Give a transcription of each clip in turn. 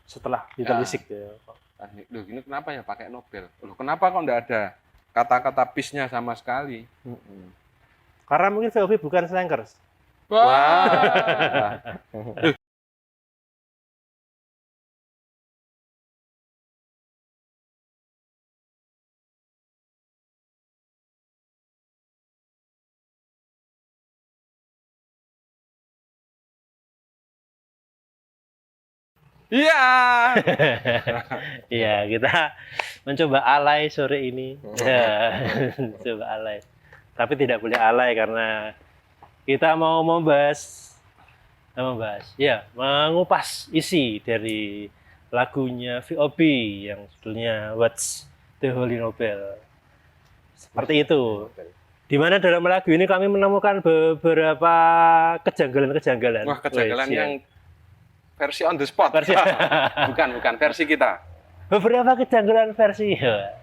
setelah ditelisik ya. Loh, ini kenapa ya pakai Nobel? Loh, kenapa kok nggak ada kata-kata peace-nya sama sekali? Karena mungkin VOB bukan slankers. Wah. Iya. Iya, kita mencoba alay sore ini. Coba alay. Tapi tidak boleh alay karena kita mau mengupas isi dari lagunya VOB yang judulnya What's the Holy Nobel. Seperti itu. Di mana dalam lagu ini kami menemukan beberapa kejanggalan-kejanggalan. Wah, kejanggalan yang versi on the spot. bukan versi kita. Beberapa kejanggalan versi. Ya.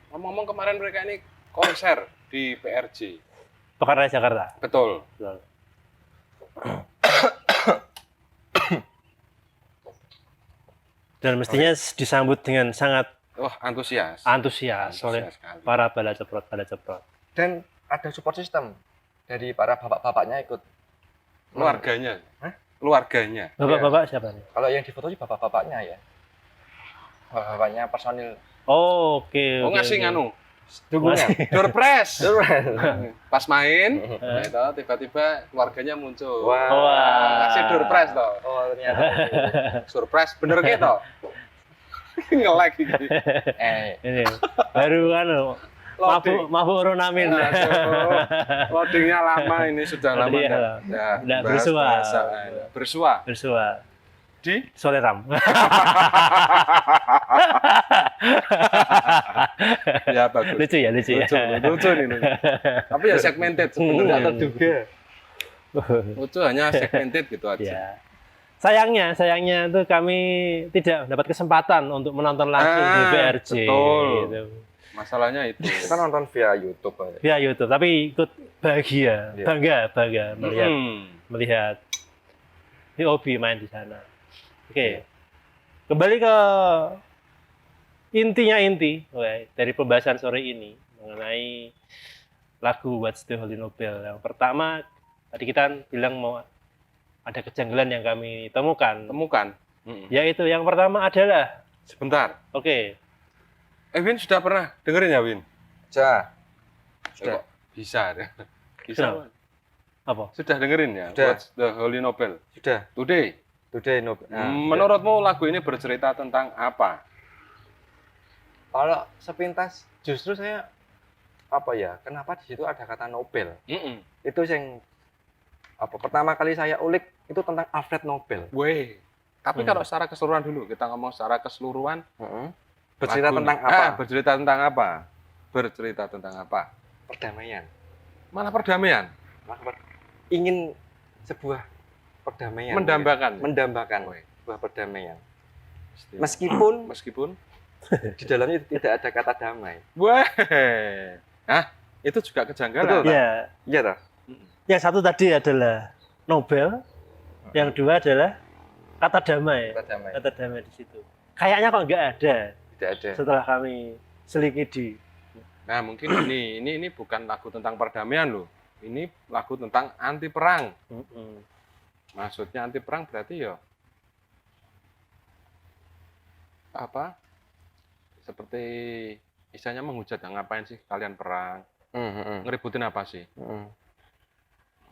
Ngomong-ngomong kemarin mereka ini konser di PRJ. Pekan Raya Jakarta. Betul. Dan mestinya disambut dengan sangat antusias oleh sekali. para bala ceprot. Dan ada support system dari para bapak-bapaknya ikut. Keluarganya. Keluarganya. Bapak-bapak siapa nih? Kalau yang difoto sih bapak-bapaknya ya. Bapak-bapaknya personil. Oh, oke. Ngasih nganu. Dukungan. Door press. Pas main, itu tiba-tiba keluarganya muncul. Wah. Ngasih door press toh. Oh, ternyata. Surprise, bener gitu. Nge-lag gitu. Ini baru kan mabuk Ronamin. Loadingnya lama ini, sudah lama enggak bersua. Di Soleram. Ya bagus. Lucu ya. Lucu nih. Tapi ya segmented sebenarnya terduga. Lucu hanya segmented gitu aja. Ya. Sayangnya itu kami tidak dapat kesempatan untuk menonton langsung di PRJ. Betul. Gitu. Masalahnya itu. Kita nonton via YouTube. Via YouTube, tapi ikut bahagia, bangga melihat VOB main di sana. Oke. Kembali ke inti dari pembahasan sore ini mengenai lagu What's the Holy Nobel. Yang pertama, tadi kita bilang mau ada kejanggalan yang kami temukan. Yaitu yang pertama adalah sebentar. Oke. Win sudah pernah dengerin ya, Win? Sudah. Bisa. Apa? Sudah dengerin ya? Sudah. What's the Holy Nobel? Sudah. Today Nobel. Menurutmu lagu ini bercerita tentang apa? Kalau sepintas justru saya kenapa di situ ada kata Nobel? Itu yang pertama kali saya ulik itu tentang Alfred Nobel. Tapi kalau secara keseluruhan dulu, kita ngomong secara keseluruhan. Bercerita tentang apa? Bercerita tentang apa? Perdamaian. Malah perdamaian. Ingin sebuah perdamaian. Mendambakan sebuah perdamaian. Meskipun di dalamnya tidak ada kata damai. Itu juga kejanggalan. Iya toh. Yang satu tadi adalah Nobel, yang dua adalah kata damai. Kata damai di situ. Kayaknya kok nggak ada. Tidak ada. Setelah kami selidiki. Nah, mungkin ini bukan lagu tentang perdamaian loh. Ini lagu tentang anti perang. Maksudnya anti perang berarti ya seperti istilahnya menghujat, ngapain sih kalian perang? Ngeributin apa sih?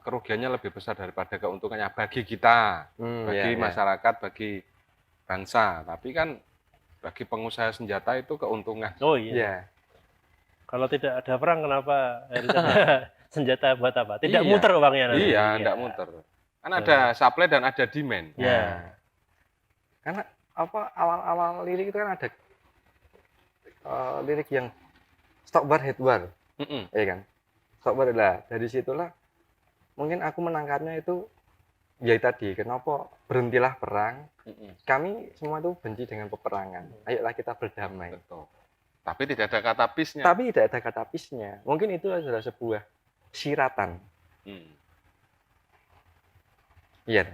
Kerugiannya lebih besar daripada keuntungannya bagi kita, bagi masyarakat, bagi bangsa. Tapi kan bagi pengusaha senjata itu keuntungan. Oh iya. Kalau tidak ada perang, kenapa senjata buat apa? Tidak muter uangnya nanti. Iya, tidak muter. Kan ada supply dan ada demand. Iya. Karena awal-awal lirik itu kan ada lirik yang stop war hate war. Iya kan? Stop war lah. Dari situlah mungkin aku menangkapnya itu ya tadi, kenapa berhentilah perang. Kami semua itu benci dengan peperangan. Ayolah kita berdamai. Betul. Tapi tidak ada kata peace-nya. Tapi tidak ada kata peace-nya. Mungkin itu adalah sebuah siratan. Iya.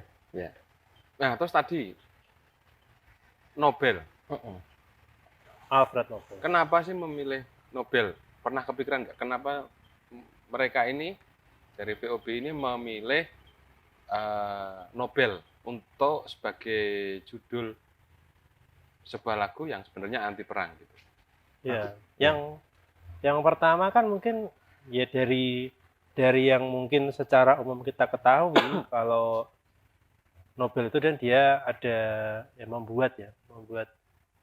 Nah, terus tadi Nobel. Alfred Nobel. Kenapa sih memilih Nobel? Pernah kepikiran nggak kenapa mereka ini dari VOB ini memilih Nobel untuk sebagai judul sebuah lagu yang sebenarnya anti perang gitu? Ya, yang pertama kan mungkin ya dari yang mungkin secara umum kita ketahui kalau Nobel itu dan dia ada membuat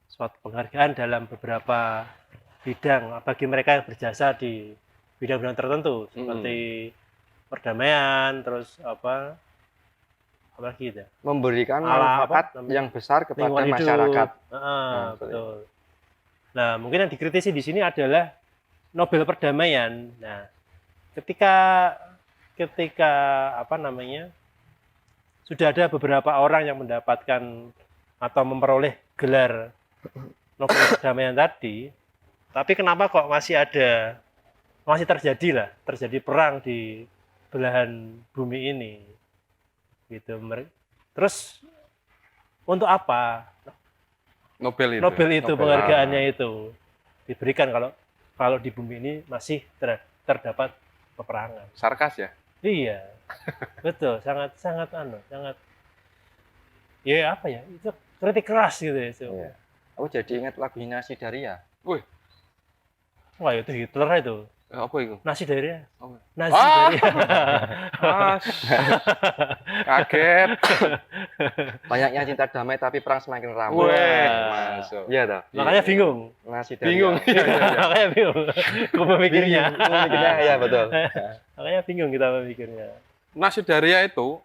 suatu penghargaan dalam beberapa bidang bagi mereka yang berjasa di bidang-bidang tertentu seperti perdamaian, terus apa lagi itu? Memberikan manfaat yang besar kepada masyarakat. Betul. Nah, mungkin yang dikritisi di sini adalah Nobel perdamaian. Nah, ketika sudah ada beberapa orang yang mendapatkan atau memperoleh gelar Nobel perdamaian tadi, tapi kenapa kok masih terjadi perang di belahan bumi ini, gitu. Terus untuk apa Nobel itu penghargaannya itu diberikan kalau di bumi ini masih terdapat peperangan? Sarkas ya? Iya, betul, sangat ya apa ya, itu kritik keras gitu ya. Iya. Aku jadi ingat lagunya Nasi Daria. Wih, wah itu Hitler itu. apa itu? Nasi Daria. Nasi Daria. Kaget. Banyaknya cinta damai tapi perang semakin ramai. Masuk. Iya toh. Makanya bingung. Nasi Daria. Bingung. Makanya bingung. Memikirnya. Ya betul. Makanya bingung kita memikirnya. Nasi Daria itu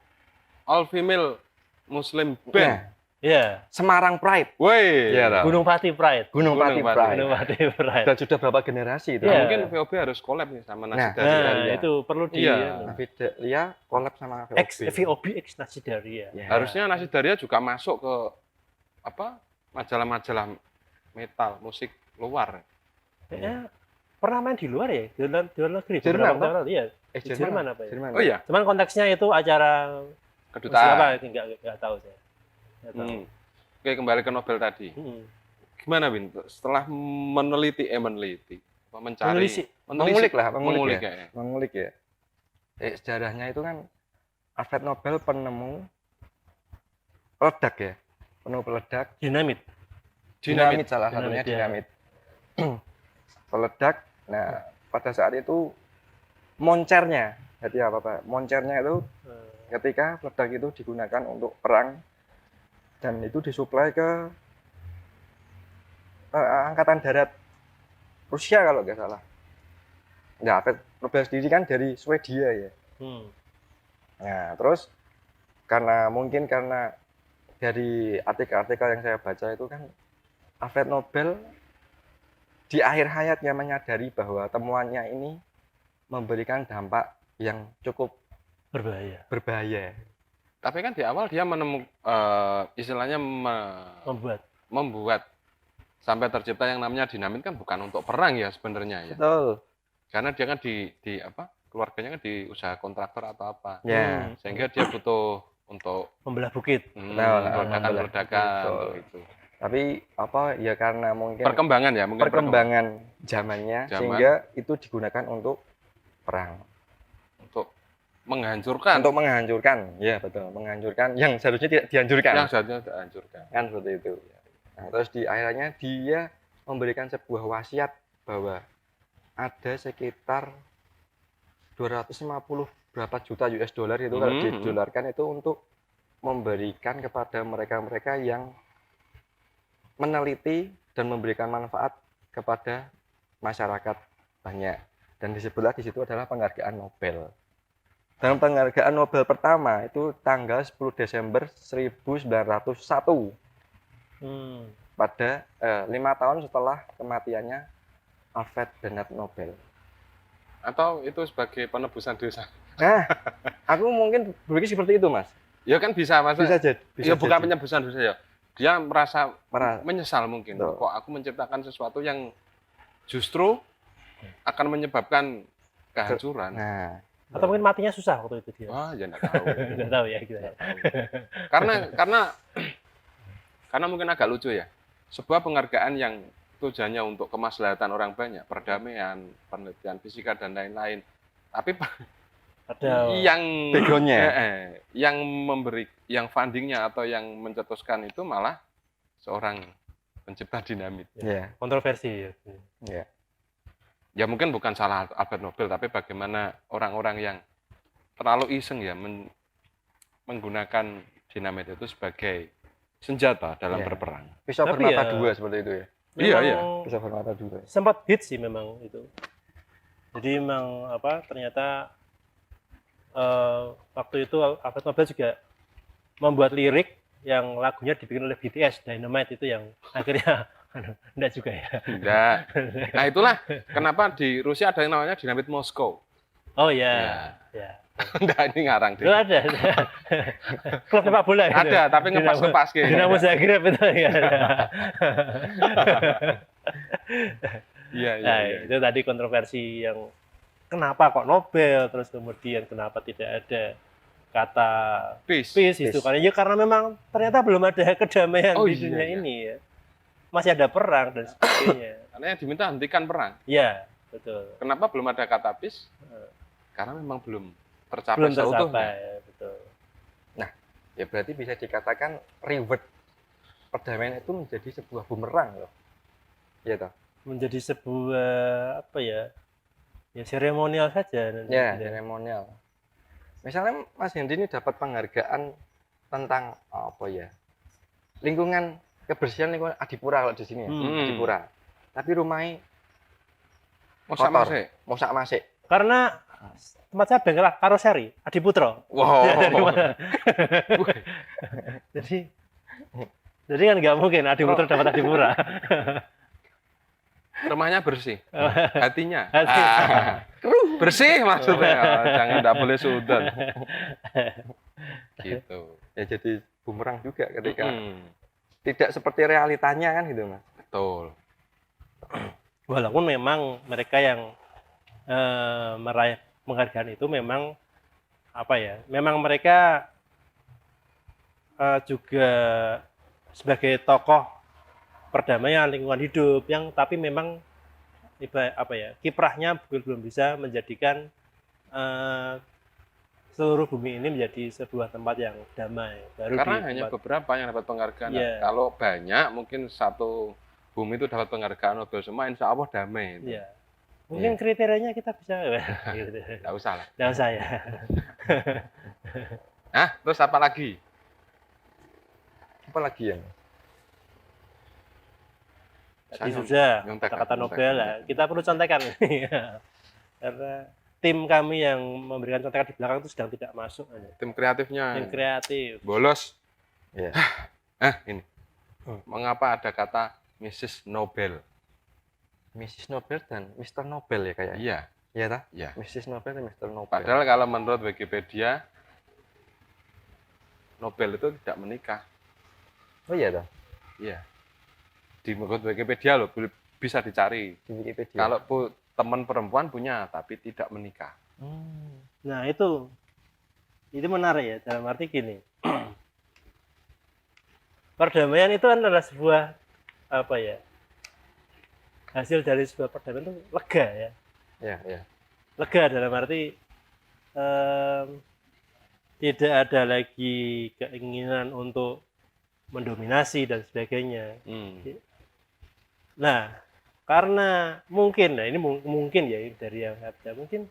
all female Muslim band. Iya. Semarang Pride. Woi. Iya, Gunung Pati Pride. Gunung Pati Pride. Dan sudah berapa generasi itu? Iya. Mungkin VOB harus collab nih sama Nasi Nah, Daria. Nah, itu perlu di Nasi Daria collab sama VOB. VOB X Nasi Daria. Ya. Harusnya Nasi Daria juga masuk ke majalah-majalah metal musik luar. Kayaknya pernah main di luar ya, di luar negeri. Jerman, beberapa tahun lalu, iya. Jerman apa ya? Jerman. Oh iya, Cuman konteksnya itu acara kedutaan. apa? Enggak tahu saya. Nggak tahu. Oke, kembali ke Nobel tadi. Gimana, Bin? Setelah meneliti, mencari, mengulik ya. Sejarahnya itu kan Alfred Nobel penemu peledak ya, peledak. Dinamit salah satunya dinamit. Peledak. Nah, pada saat itu moncernya, jadi apa Pak? Moncernya itu ketika peledak itu digunakan untuk perang dan itu disuplai ke angkatan darat Rusia kalau nggak salah. Nah, Alfred Nobel sendiri kan dari Swedia ya. Nah, terus karena dari artikel-artikel yang saya baca itu kan Alfred Nobel di akhir hayatnya menyadari bahwa temuannya ini memberikan dampak yang cukup berbahaya. Tapi kan di awal dia istilahnya membuat sampai tercipta yang namanya dinamit kan bukan untuk perang ya sebenarnya ya. Betul. Karena dia kan keluarganya kan di usaha kontraktor atau apa. Ya. Sehingga dia butuh untuk membelah bukit. Ledakan untuk itu. Tapi ya karena mungkin perkembangan zamannya sehingga itu digunakan untuk perang. Untuk menghancurkan, ya betul, menghancurkan yang seharusnya tidak dihancurkan. Kan seperti itu. Nah, terus di akhirnya dia memberikan sebuah wasiat bahwa ada sekitar 250 berapa juta US dollar itu kalau didolarkan itu untuk memberikan kepada mereka-mereka yang meneliti dan memberikan manfaat kepada masyarakat banyak. Dan disebutlah di situ adalah penghargaan Nobel. Dan penghargaan Nobel pertama itu tanggal 10 Desember 1901. Pada 5 tahun setelah kematiannya Alfred Bernard Nobel. Atau itu sebagai penebusan dosa? Nah, aku mungkin berpikir seperti itu, Mas. Ya kan bisa, Mas. Bisa jadi. Ya bukan penebusan dosa ya. Dia merasa menyesal mungkin. Kok aku menciptakan sesuatu yang justru akan menyebabkan kehancuran. Nah, atau mungkin matinya susah waktu itu dia. Ya enggak tahu. Enggak tahu ya kita. Karena mungkin agak lucu ya. Sebuah penghargaan yang tujuannya untuk kemaslahatan orang banyak, perdamaian, penelitian fisika dan lain-lain. Tapi Ada yang background-nya. Yang memberi, yang fundingnya atau yang mencetuskan itu malah seorang pencipta dinamit. Iya. kontroversi. Iya. Ya mungkin bukan salah Alfred Nobel, tapi bagaimana orang-orang yang terlalu iseng ya menggunakan dinamit itu sebagai senjata dalam Iya. berperang. Pisau Tapi bermata ya- dua seperti itu ya. Iya, Memang iya. Pisau bermata dua. sempat hit sih memang itu. Jadi memang ternyata waktu itu Alfred Nobel juga membuat lirik yang lagunya dibikin oleh BTS, Dynamite itu yang akhirnya enggak juga ya. Enggak. Nah itulah kenapa di Rusia ada yang namanya dinamit Moskow. Oh ya. Ya. Enggak, ini ngarang deh. Itu ada. Klub sepak bola itu. Ada, tapi ngepas-ngepas kayak. Dinamo Zagreb itu ya. Iya, iya, Nah, iya. itu tadi kontroversi yang kenapa kok Nobel, terus kemudian kenapa tidak ada kata Peace. peace itu karena memang ternyata belum ada kedamaian Oh, di iya, dunia iya. ini ya. Masih ada perang dan sebagainya. Karena yang diminta hentikan perang. Ya, betul. Kenapa belum ada kata peace? Karena memang belum tercapai Belum seutuhnya. tercapai, betul. Ya berarti bisa dikatakan reward perdamaian itu menjadi sebuah bumerang loh. Iya toh? Menjadi sebuah apa ya? Ya seremonial saja nanti. Ya, seremonial. Misalnya Mas Hendy ini dapat penghargaan tentang apa ya? Lingkungan kebersihan lingkungan Adipura kalau di sini ya. Adipura. Tapi rumahnya Mosak kotor. masih. Mosak masik. Karena tempat saya bengkel karoseri Adiputro. Wow. Dari mana? jadi kan nggak mungkin Adiputro dapat Adipura. Rumahnya bersih. Hatinya. Hati. Bersih maksudnya. Jangan enggak boleh sudon. Gitu. Ya jadi bumerang juga ketika Mm-mm. tidak seperti realitanya kan gitu Mas. Betul. Walaupun memang mereka yang meraih penghargaan itu memang apa ya? Memang mereka juga sebagai tokoh perdamaian lingkungan hidup yang tapi memang apa ya? Kiprahnya belum bisa menjadikan seluruh bumi ini menjadi sebuah tempat yang damai. Baru Karena di hanya tempat- beberapa yang dapat penghargaan. Iya. Kalau banyak, mungkin satu bumi itu dapat penghargaan Nobel semua, insya Allah damai. Itu. Iya. Mungkin kriterianya kita bisa gitu. Nggak usah lah. Nggak usah ya. Nah, terus apa lagi? Apa lagi ya? Tadi Saya sudah nyontek, kata nyontek, Nobel lah. nyontek. Kita perlu contekan. Karena tim kami yang memberikan contekan di belakang itu sedang tidak masuk. Tim kreatifnya Tim kreatif. bolos. Iya. Ini. Mengapa ada kata Mrs. Nobel? Mrs. Nobel dan Mr. Nobel ya kayaknya. Iya, Iya tah? iya. Mrs. Nobel dan Mr. Nobel. Padahal kalau menurut Wikipedia, Nobel itu tidak menikah. Oh iya tah? Iya. Di menurut Wikipedia loh, bisa dicari. Di Wikipedia. Kalau teman perempuan punya, tapi tidak menikah. Nah itu menarik ya. Dalam arti gini. Perdamaian itu adalah sebuah apa ya? Hasil dari sebuah perdamaian itu lega ya. Iya, iya. Lega dalam arti tidak ada lagi keinginan untuk mendominasi dan sebagainya. Nah, karena mungkin, nah ini mungkin ya dari yang saya baca, mungkin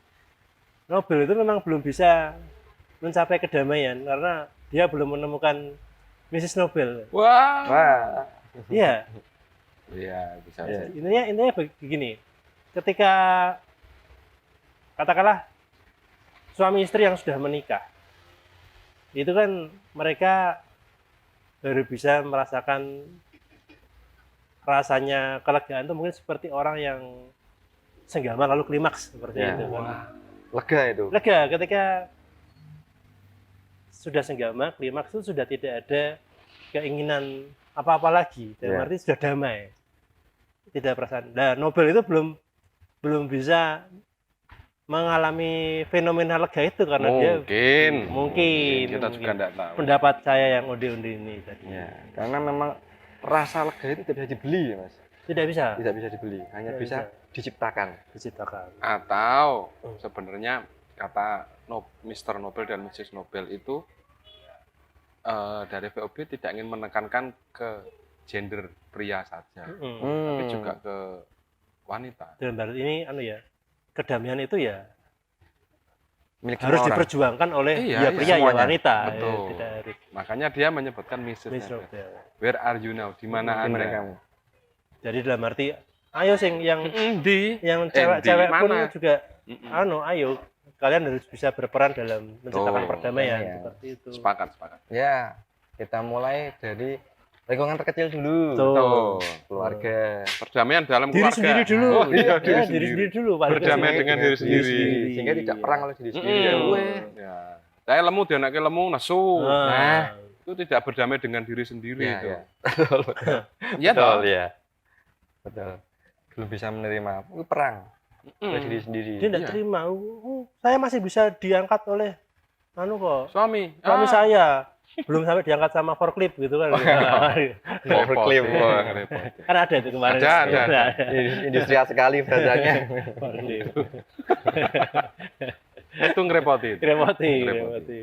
Nobel itu memang belum bisa mencapai kedamaian karena dia belum menemukan Mrs. Nobel. Wah. Wah. Iya, Iya, bisa. Iya. intinya begini. Ketika katakanlah suami istri yang sudah menikah, itu kan mereka baru bisa merasakan rasanya kelegaan itu mungkin seperti orang yang senggama lalu klimaks seperti Ya. itu kan. Lega itu. Lega ketika sudah senggama klimaks itu sudah tidak ada keinginan apa-apa lagi, dalam Ya. arti sudah damai, tidak perasaan. Nah, Nobel itu belum bisa mengalami fenomena lega itu karena dia Mungkin. mungkin Kita juga mungkin. enggak tahu. Pendapat saya yang onde-onde ini tadi. Ya, karena memang rasa lega itu tidak bisa dibeli, Mas. Tidak bisa. Tidak bisa dibeli, hanya Tidak bisa diciptakan. diciptakan. Atau sebenarnya kata Mr. Nobel dan Mrs. Nobel itu dari VOB tidak ingin menekankan ke gender pria saja, tapi juga ke wanita. Dan berarti ini kedamaian itu ya Milik harus semua orang. diperjuangkan oleh Iya, pria ya semuanya. wanita. Betul. Tidak harus Makanya dia menyebutkan Mrs. Miss Nobel. Nobel. Where are you now? Di mana Di mana Anda? kamu? Jadi dalam arti ayo yang Di cewek-cewek di pun mana? juga ayo kalian harus bisa berperan dalam menciptakan Betul. perdamaian Iya. seperti itu. Sepakat. Ya, kita mulai dari lingkungan terkecil dulu. Tuh. Keluarga. Perdamaian dalam Diri keluarga. sendiri dulu. Oh, iya, Ya, diri sendiri dulu. paling Berdamai kecil. dengan diri sendiri. Sehingga tidak perang oleh diri sendiri. Iya. Ya. Saya lemu, dia anaknya lemu, nesu. Nah, Itu tidak berdamai dengan diri sendiri Ya, itu. ya. Iya toh? Betul, ya. Betul. Belum bisa menerima. Itu perang oleh diri sendiri. dia tidak Iya. terima. Saya masih bisa diangkat oleh kok. Suami. Suami saya belum sampai diangkat sama forklift gitu kan. Forklift. Kan ada itu kemarin. Ada. Industrial sekali bahasanya. Forklift. Itu ngerepoti. Ngerepoti.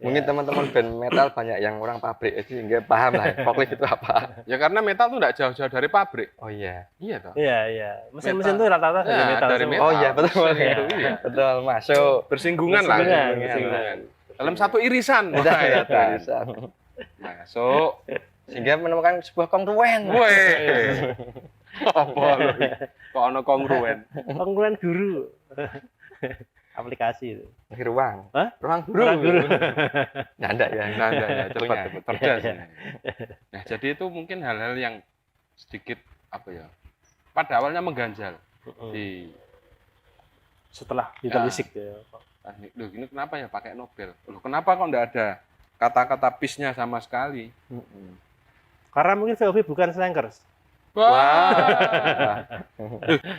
Mungkin teman-teman band metal banyak yang orang pabrik itu sehingga paham lah forklift itu apa. Ya karena metal tuh nggak jauh-jauh dari pabrik. Oh iya. Iya toh. Iya. Mesin-mesin itu rata-rata dari Ya, metal dari semua. metal. Oh iya betul. Mesin itu, iya. Betul masuk. Bersinggungan lah. Bersinggungan. Dalam satu irisan. Udah Wah, ya ya kan. tulisan. Masuk. Sehingga menemukan sebuah kongruen. Weh. Apa lu? Kok ono kongruen? Kongruen guru. Aplikasi itu. Ruang. Hah? Ruang guru. Ruang guru. Nanda ya. Nah, ya, cepat, Punya. cepat, cerdas. Nah, jadi itu mungkin hal-hal yang sedikit apa ya? Pada awalnya mengganjal di Setelah ditelisik ya. teknik. Loh, ini kenapa ya pakai Nobel? Loh, kenapa kok enggak ada kata-kata peace-nya sama sekali? Karena mungkin VOB bukan slankers. Wah.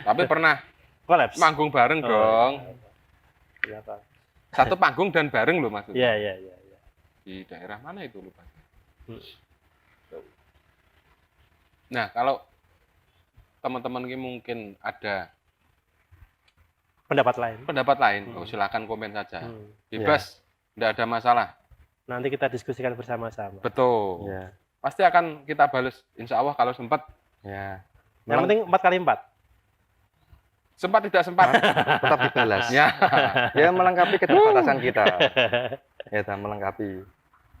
Tapi pernah Collapse. manggung bareng Oh, dong. Iya, Pak. Satu panggung dan bareng loh maksudnya. Iya. Di daerah mana itu lupa. Hmm. Nah, kalau teman-teman ini mungkin ada Pendapat lain. pendapat lain, silakan komen saja. Hmm. Bebas, tidak ada masalah. Nanti kita diskusikan bersama-sama. Betul. Ya. Pasti akan kita balas, insya Allah kalau sempat. Ya. Yang penting 4x4. Sempat tidak sempat. Tetap dibalas. Ya. Ya melengkapi keterbatasan kita. Ya, melengkapi.